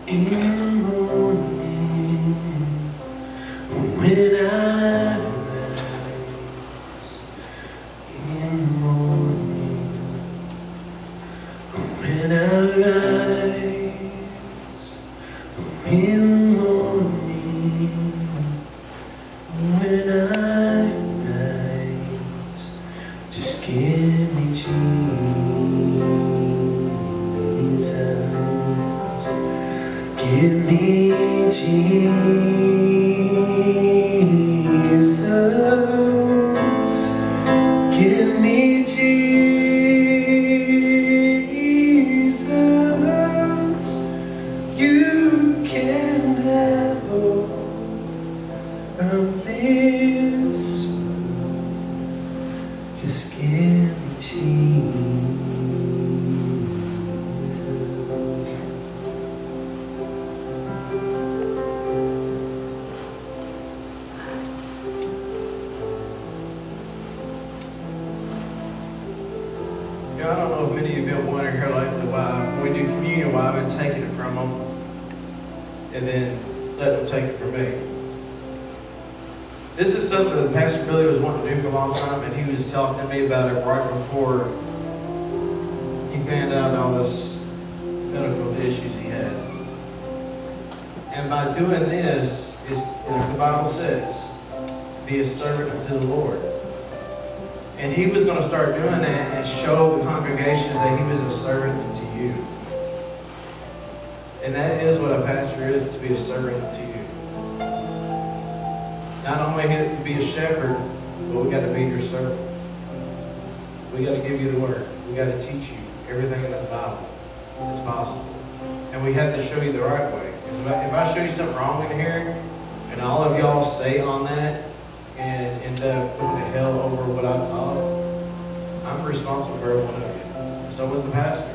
In the morning, when I rise, in the morning, when I rise, in the morning, when I rise, just give me Jesus. Give me Jesus. Give me Jesus. You can have all of this. Just give me Jesus. I don't know if many of you have been wondering here lately why, when we do communion, why I've been taking it from them and then letting them take it from me. This is something that Pastor Billy was wanting to do for a long time, and he was talking to me about it right before he found out all this medical issues he had. And by doing this, is like the Bible says, be a servant unto the Lord. And he was going to start doing that and show the congregation that he was a servant unto you. And that is what a pastor is, to be a servant unto you. Not only to be a shepherd, but we got to be your servant. We got to give you the word. We got to teach you everything in the Bible that's possible. And we have to show you the right way. Because if I show you something wrong in here, and all of y'all stay on that, and end up going to hell over what I taught, I'm responsible for every one of you. And so was the pastor.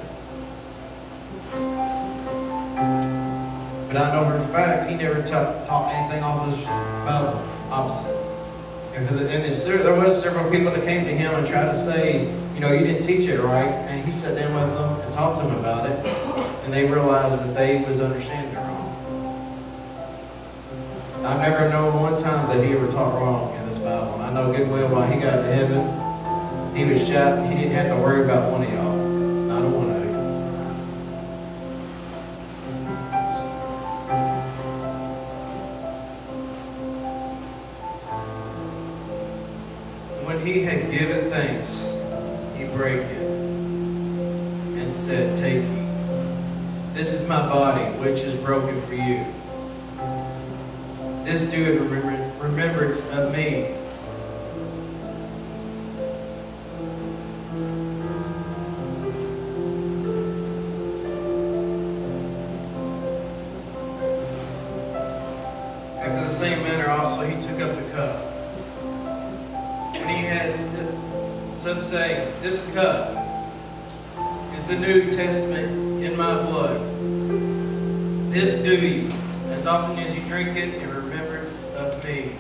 But I know for a fact he never taught anything off this Bible. Opposite. And there was several people that came to him and tried to say, you know, you didn't teach it right. And he sat down with them and talked to them about it. And they realized that they was understanding it wrong. I've never known one time that he ever taught wrong in this Bible. And I know good well while he got to heaven, he was shouting, he didn't have to worry about one of y'all. Not a one of you. When he had given thanks, he brake it and said, take ye. This is my body, which is broken for you. This do in remembrance of me. After the same manner also he took up the cup. When he had, some say, this cup is the New Testament in my blood. This do ye, as often as you drink it, in remembrance of me.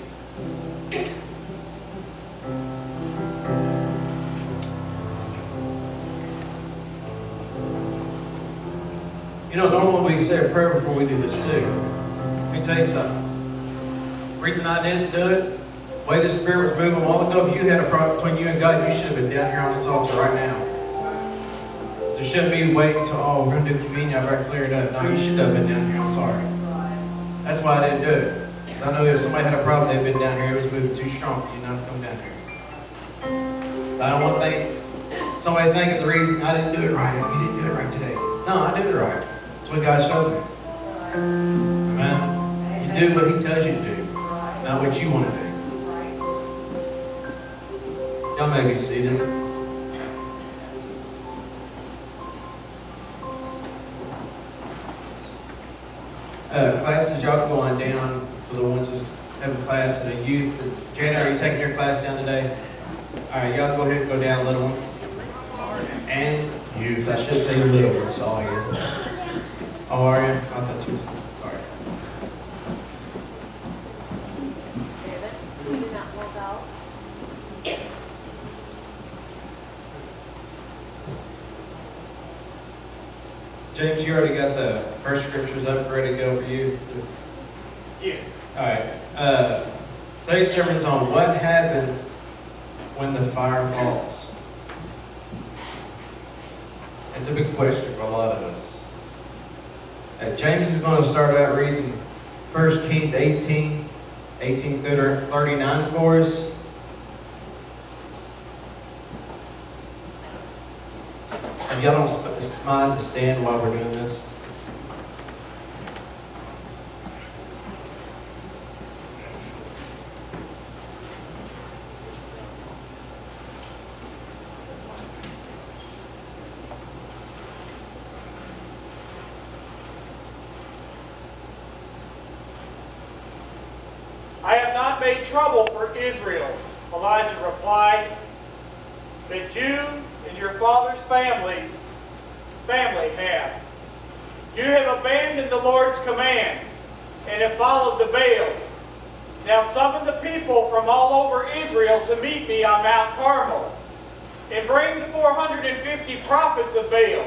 You know, normally we say a prayer before we do this too. Let me tell you something. The reason I didn't do it, the way the Spirit was moving a while ago, if you had a problem between you and God, you should have been down here on this altar right now. There shouldn't be waiting until, oh, we're going to do communion, I've already cleared up. No, you should have been down here, I'm sorry. That's why I didn't do it. Because I know if somebody had a problem, they'd been down here, it was moving too strong for you not to come down here. I don't want to think, somebody thinking the reason I didn't do it right, you didn't do it right today. No, I did it right. That's what God showed me. Amen? You do what He tells you to do, not what you want to do. Y'all may be seated. Classes, y'all go on down for the ones who's having class and the youth. Jana, are you taking your class down today? All right, y'all go ahead and go down, little ones. And youth. I should say little ones, all here. Oh, are you? I thought you was, sorry. James, you already got the First scripture's up, ready to go for you. Yeah. All right. Today's sermon's on what happens when the fire falls. It's a big question for a lot of us. James is going to start out reading 1 Kings 18 through 39 for us. If y'all don't mind to stand while we're doing this. I have not made trouble for Israel, Elijah replied, but you and your father's family have. You have abandoned the Lord's command and have followed the Baals. Now summon the people from all over Israel to meet me on Mount Carmel, and bring the 450 prophets of Baal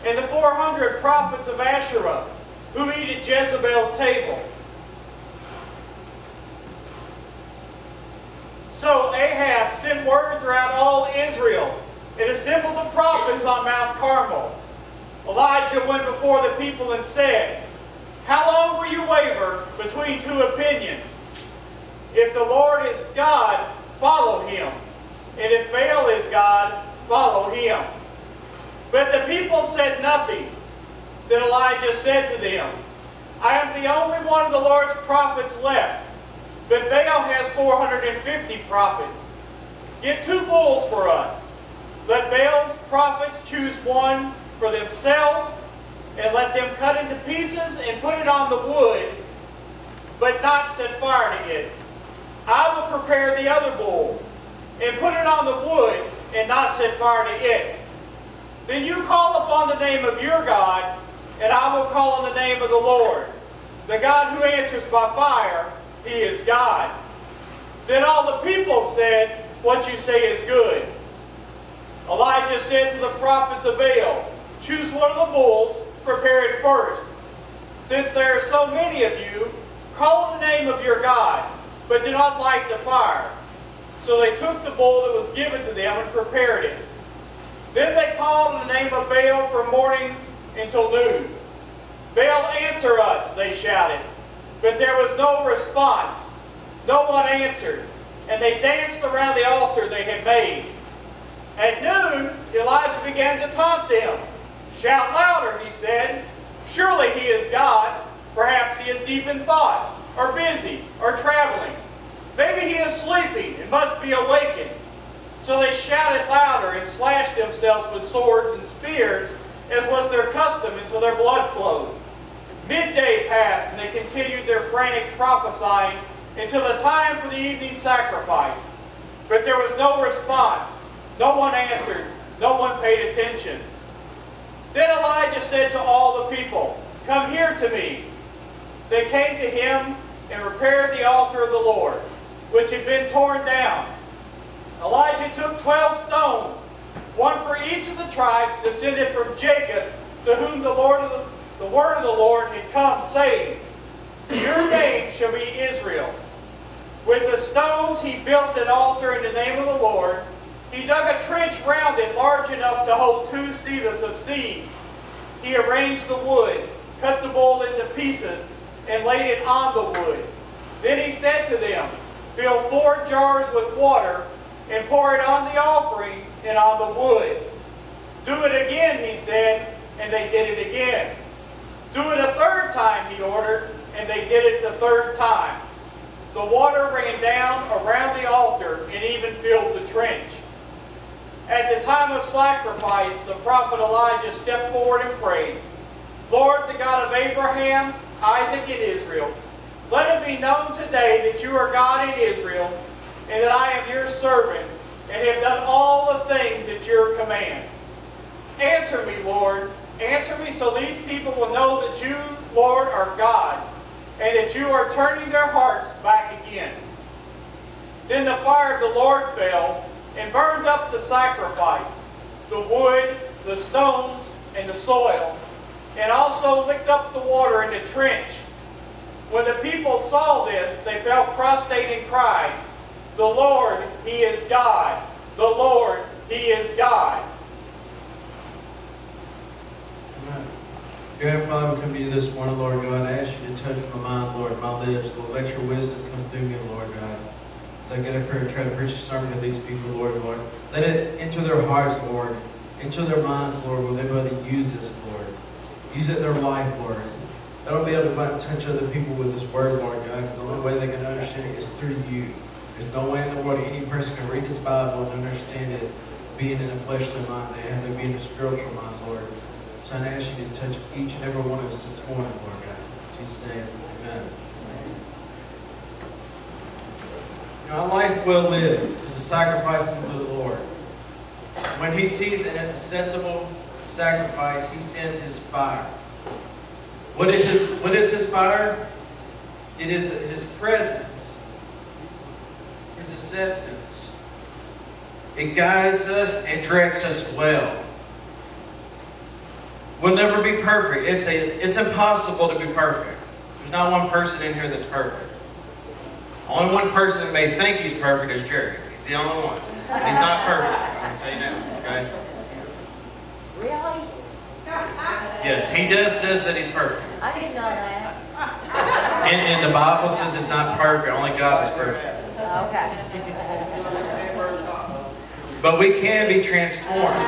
and the 400 prophets of Asherah who eat at Jezebel's table. So Ahab sent word throughout all Israel and assembled the prophets on Mount Carmel. Elijah went before the people and said, how long will you waver between two opinions? If the Lord is God, follow him. And if Baal is God, follow him. But the people said nothing. Then Elijah said to them, I am the only one of the Lord's prophets left. But Baal has 450 prophets. Get 2 bulls for us. Let Baal's prophets choose one for themselves, and let them cut into pieces and put it on the wood, but not set fire to it. I will prepare the other bull, and put it on the wood, and not set fire to it. Then you call upon the name of your God, and I will call on the name of the Lord. The God who answers by fire, he is God. Then all the people said, what you say is good. Elijah said to the prophets of Baal, choose one of the bulls, prepare it first. Since there are so many of you, call on the name of your God, but do not light the fire. So they took the bull that was given to them and prepared it. Then they called on the name of Baal from morning until noon. Baal, answer us, they shouted. But there was no response. No one answered. And they danced around the altar they had made. At noon, Elijah began to taunt them. Shout louder, he said. Surely he is God. Perhaps he is deep in thought, or busy, or traveling. Maybe he is sleeping and must be awakened. So they shouted louder and slashed themselves with swords and spears, as was their custom, until their blood flowed. Midday passed, and they continued their frantic prophesying until the time for the evening sacrifice. But there was no response. No one answered. No one paid attention. Then Elijah said to all the people, come here to me. They came to him and repaired the altar of the Lord, which had been torn down. Elijah took 12 stones, one for each of the tribes descended from Jacob, to whom the word of the Lord had come, saying, your name shall be Israel. With the stones he built an altar in the name of the Lord. He dug a trench round it large enough to hold 2 seahs of seed. He arranged the wood, cut the bull into pieces, and laid it on the wood. Then he said to them, fill 4 jars with water, and pour it on the offering and on the wood. Do it again, he said, and they did it again. Do it a 3rd time, he ordered, and they did it the 3rd time. The water ran down around the altar and even filled the trench. At the time of sacrifice, the prophet Elijah stepped forward and prayed, Lord, the God of Abraham, Isaac, and Israel, let it be known today that you are God in Israel, and that I am your servant, and have done all the things at your command. Answer me, Lord. Answer me so these people will know that you, Lord, are God, and that you are turning their hearts back again. Then the fire of the Lord fell and burned up the sacrifice, the wood, the stones, and the soil. and also licked up the water in the trench. When the people saw this, they fell prostrate and cried, "The Lord, He is God! The Lord, He is God!" Dear Heavenly Father, we come to you this morning, Lord God. I ask you to touch my mind, Lord, my lips. Lord, let your wisdom come through me, Lord God. As I get up here and try to preach a sermon to these people, Lord. Let it enter their hearts, Lord. Enter their minds, Lord, where they're able to use this, Lord. Use it in their life, Lord. Let them be able to touch other people with this word, Lord God, because the only way they can understand it is through you. There's no way in the world any person can read this Bible and understand it being in a fleshly mind. They have to be in a spiritual mind, Lord. So I ask you to touch each and every one of us this morning, Lord God. In Jesus' name, amen. You know, a life well lived is a sacrifice unto the Lord. When He sees an acceptable sacrifice, He sends His fire. What is His fire? It is His presence, His acceptance. It guides us and directs us well. We'll never be perfect. It's impossible to be perfect. There's not one person in here that's perfect. Only one person that may think he's perfect is Jerry. He's the only one. He's not perfect. I'm going to tell you now. Okay? Really? Yes, he says that he's perfect. I didn't know that. And the Bible says it's not perfect. Only God is perfect. Okay. But we can be transformed.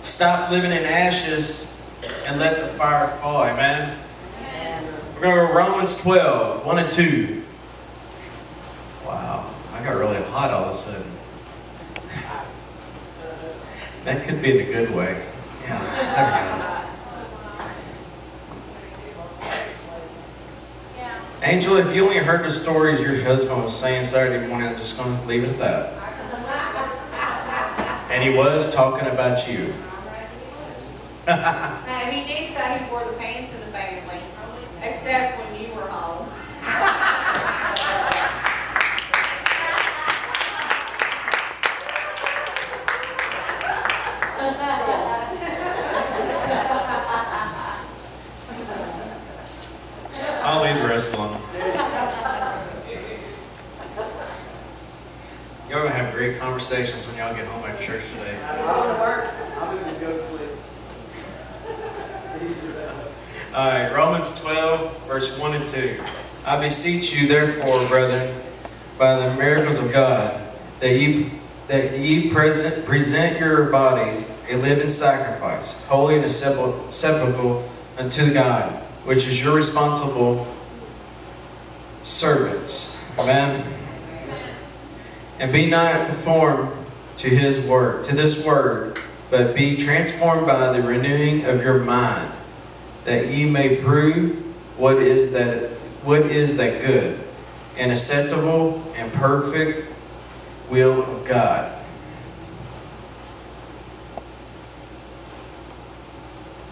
Stop living in ashes and let the fire fall. Amen? We're going to go to Romans 12, 1 and 2. Wow, I got really hot all of a sudden. That could be in a good way. Yeah, there we go. Angel, if you only heard the stories your husband was saying Saturday morning, I'm just going to leave it at that. And he was talking about you. He did say he wore the pants in the family, except when you were home. I'll leave the rest alone. Y'all gonna have great conversations when y'all get home at church today. Alright, Romans 12, verse 1 and 2. I beseech you, therefore, brethren, by the miracles of God, that ye present your bodies a living sacrifice, holy and acceptable unto God, which is your responsible servants. Amen. And be not conformed to this word, but be transformed by the renewing of your mind, that ye may prove what is that good and acceptable and perfect will of God.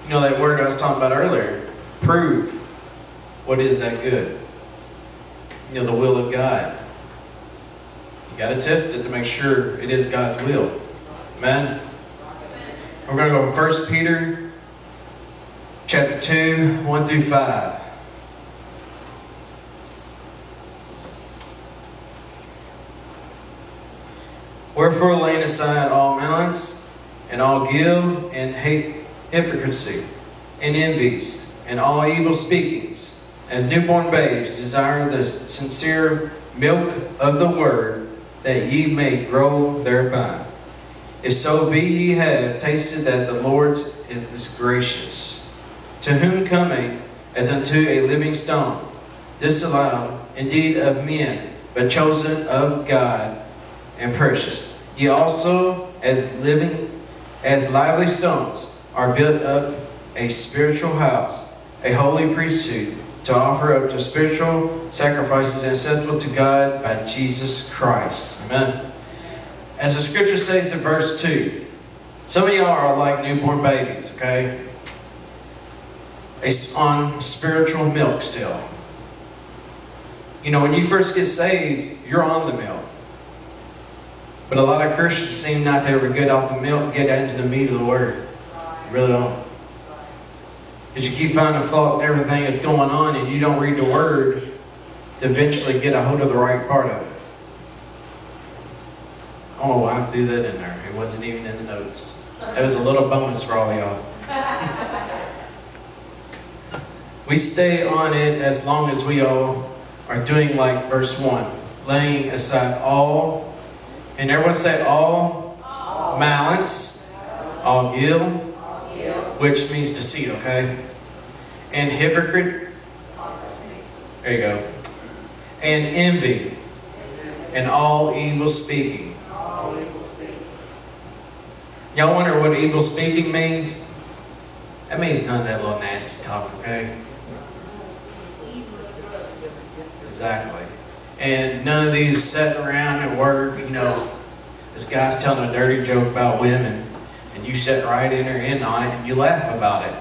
You know that word I was talking about earlier, prove what is that good. You know, the will of God. You got to test it to make sure it is God's will. Amen? We're going to go to 1 Peter chapter 2, 1 through 5. Wherefore, laying aside all malice, and all guilt, and hypocrisy, and envies, and all evil speakings, as newborn babes desire the sincere milk of the word, that ye may grow thereby. If so be ye have tasted that the Lord is gracious, to whom coming as unto a living stone, disallowed indeed of men, but chosen of God and precious. Ye also, as lively stones, are built up a spiritual house, a holy priesthood, to offer up to spiritual sacrifices acceptable to God by Jesus Christ. Amen. As the scripture says in verse 2, some of y'all are like newborn babies, okay? On spiritual milk still. You know, when you first get saved, you're on the milk. But a lot of Christians seem not to ever get off the milk and get into the meat of the word. You really don't. Because you keep finding fault in everything that's going on and you don't read the Word to eventually get a hold of the right part of it. I don't know why I threw that in there. It wasn't even in the notes. That was a little bonus for all y'all. We stay on it as long as we all are doing like verse 1. Laying aside all, and everyone say all, malice, all guilt, which means deceit, okay? And hypocrite, there you go. And envy, and all evil speaking. Y'all wonder what evil speaking means? That means none of that little nasty talk, okay? Exactly. And none of these sitting around at work, you know, this guy's telling a dirty joke about women, and you sit right in there in on it, and you laugh about it.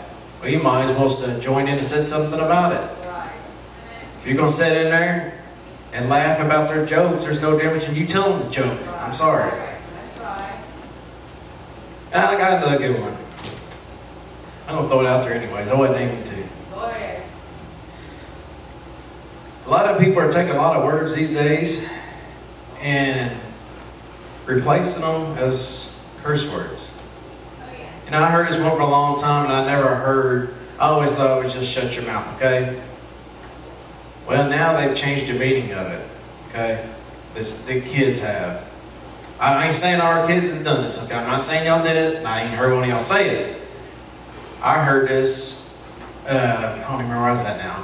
Well, you might as well join in and say something about it. If you're going to sit in there and laugh about their jokes, there's no difference in you telling the joke. I'm sorry. And I got another good one. I'm going to throw it out there anyways. I wasn't aiming to. A lot of people are taking a lot of words these days and replacing them as curse words. You know, I heard this one for a long time and I always thought it was just shut your mouth, okay? Well, now they've changed the meaning of it, okay? The kids have. I ain't saying our kids has done this, okay? I'm not saying y'all did it, and I ain't heard one of y'all say it. I heard this, I don't even remember where I was at now.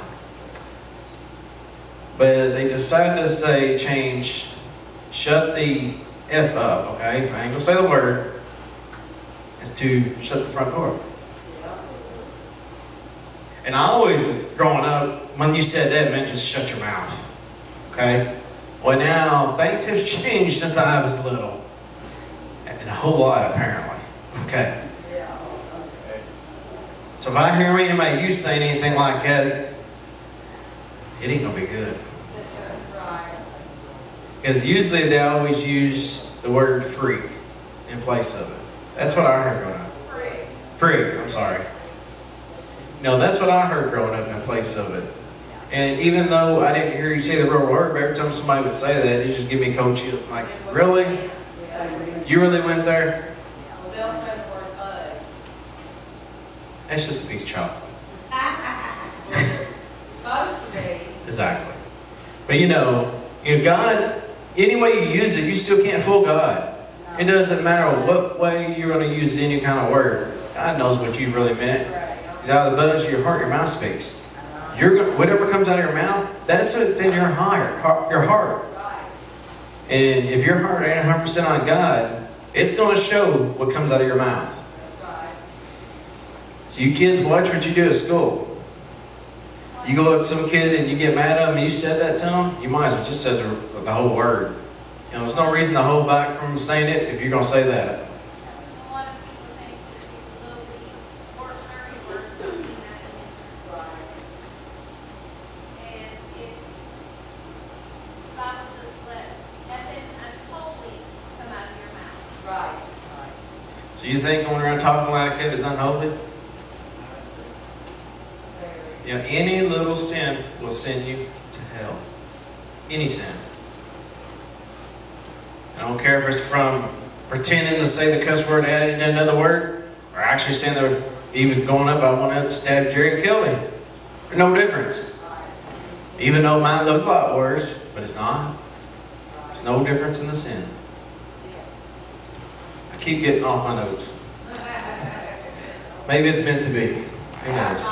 But they decided to change, shut the F up, okay? I ain't gonna say the word. It's to shut the front door. And I always, growing up, when you said that, it meant just shut your mouth, okay? Well, now, things have changed since I was little. And a whole lot, apparently, okay? So if I hear anybody you saying anything like that, it ain't gonna be good. Because usually they always use the word freak in place of it. That's what I heard growing up. Freak, I'm sorry. No, that's what I heard growing up in place of it. And even though I didn't hear you say the real word, but every time somebody would say that, it just give me cold chills. Like, really? You really went there? That's just a piece of chocolate. Exactly. But you know, God, any way you use it, you still can't fool God. It doesn't matter what way you're going to use any kind of word. God knows what you really meant. He's out of the abundance of your heart, your mouth speaks. Whatever comes out of your mouth, that's what's in your heart. And if your heart ain't 100% on God, it's going to show what comes out of your mouth. So you kids, watch what you do at school. You go up to some kid and you get mad at him and you said that to him, you might as well just say the whole word. You know, there's no reason to hold back from saying it if you're going to say that. So you think going around talking like that is unholy? You know, any little sin will send you to hell. Any sin. I don't care if it's from pretending to say the cuss word adding another word, or actually saying they're even going up, I want to stab Jerry and kill him. There's no difference. Even though it might look a lot worse, but it's not. There's no difference in the sin. I keep getting off my notes. Maybe it's meant to be. Who knows?